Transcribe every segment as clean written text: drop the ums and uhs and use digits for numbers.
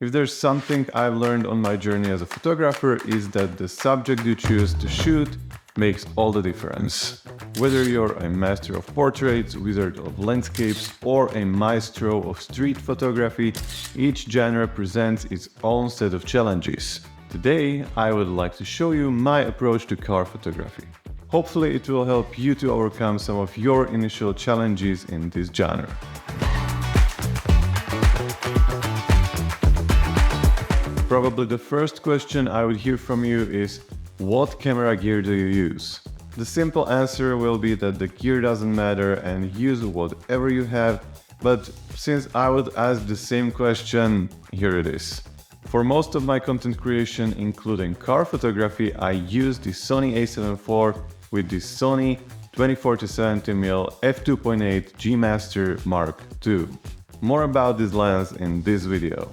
If there's something I've learned on my journey as a photographer is that the subject you choose to shoot makes all the difference. Whether you're a master of portraits, wizard of landscapes, or a maestro of street photography, each genre presents its own set of challenges. Today, I would like to show you my approach to car photography. Hopefully, it will help you to overcome some of your initial challenges in this genre. Probably the first question I would hear from you is, what camera gear do you use? The simple answer will be that the gear doesn't matter and use whatever you have, but since I would ask the same question, here it is. For most of my content creation, including car photography, I use the Sony a7 IV with the Sony 24-70mm f2.8 G Master Mark II. More about this lens in this video.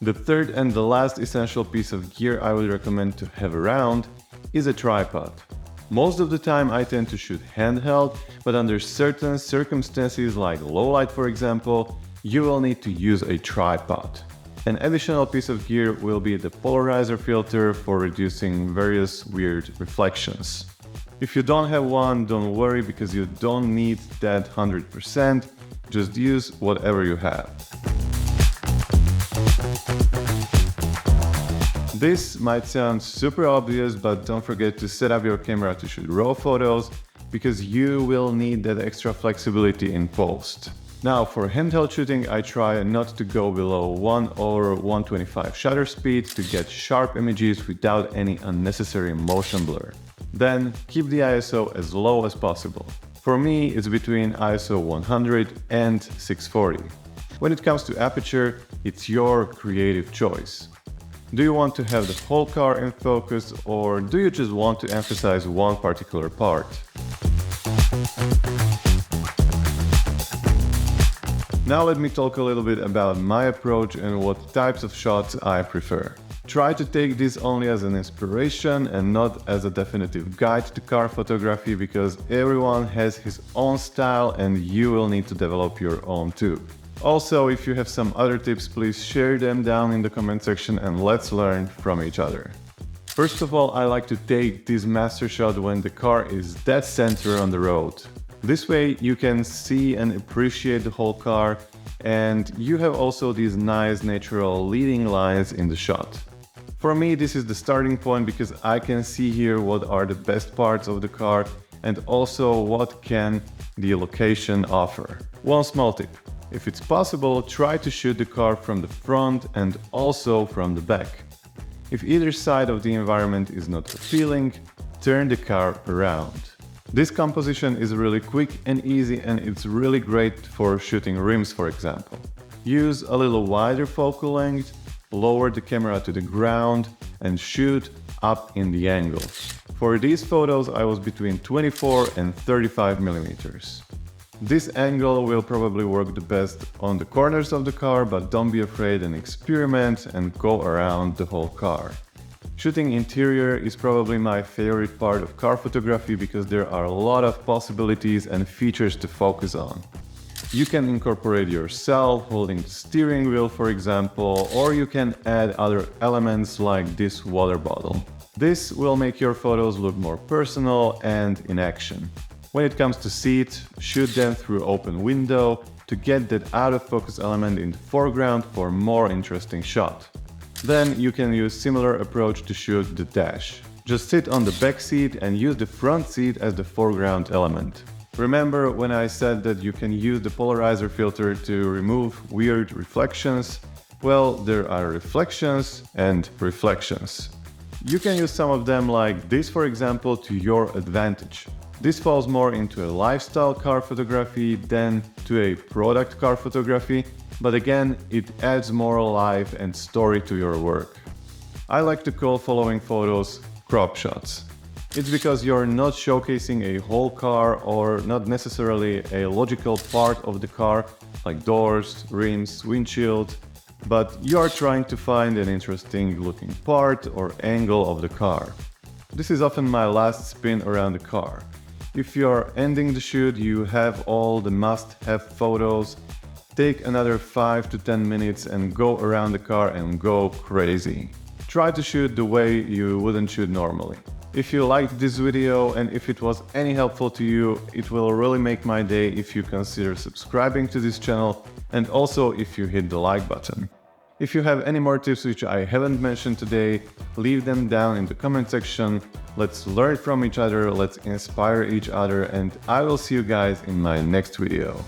The third and the last essential piece of gear I would recommend to have around is a tripod. Most of the time I tend to shoot handheld, but under certain circumstances like low light for example, you will need to use a tripod. An additional piece of gear will be the polarizer filter for reducing various weird reflections. If you don't have one, don't worry because you don't need that 100%, just use whatever you have. This might sound super obvious, but don't forget to set up your camera to shoot RAW photos because you will need that extra flexibility in post. Now for handheld shooting, I try not to go below 1 or 125 shutter speed to get sharp images without any unnecessary motion blur. Then keep the ISO as low as possible. For me, it's between ISO 100 and 640. When it comes to aperture, it's your creative choice. Do you want to have the whole car in focus or do you just want to emphasize one particular part? Now let me talk a little bit about my approach and what types of shots I prefer. Try to take this only as an inspiration and not as a definitive guide to car photography because everyone has his own style and you will need to develop your own too. Also, if you have some other tips, please share them down in the comment section and let's learn from each other. First of all, I like to take this master shot when the car is dead center on the road. This way you can see and appreciate the whole car and you have also these nice natural leading lines in the shot. For me, this is the starting point because I can see here what are the best parts of the car and also what can the location offer. One small tip. If it's possible, try to shoot the car from the front and also from the back. If either side of the environment is not appealing, turn the car around. This composition is really quick and easy and it's really great for shooting rims for example. Use a little wider focal length, lower the camera to the ground and shoot up in the angle. For these photos I was between 24 and 35 millimeters. This angle will probably work the best on the corners of the car, but don't be afraid and experiment and go around the whole car. Shooting interior is probably my favorite part of car photography because there are a lot of possibilities and features to focus on. You can incorporate yourself holding the steering wheel for example, or you can add other elements like this water bottle. This will make your photos look more personal and in action. When it comes to seat, shoot them through open window to get that out of focus element in the foreground for more interesting shot. Then you can use similar approach to shoot the dash. Just sit on the back seat and use the front seat as the foreground element. Remember when I said that you can use the polarizer filter to remove weird reflections? Well, there are reflections and reflections. You can use some of them like this for example to your advantage. This falls more into a lifestyle car photography than to a product car photography, but again, it adds more life and story to your work. I like to call following photos crop shots. It's because you're not showcasing a whole car or not necessarily a logical part of the car, like doors, rims, windshield, but you're trying to find an interesting looking part or angle of the car. This is often my last spin around the car. If you're ending the shoot, you have all the must-have photos, Take another 5 to 10 minutes and go around the car and go crazy. Try to shoot the way you wouldn't shoot normally. If you liked this video and if it was any helpful to you, it will really make my day if you consider subscribing to this channel and also if you hit the like button. If you have any more tips which I haven't mentioned today, leave them down in the comment section. Let's learn from each other, let's inspire each other, and I will see you guys in my next video.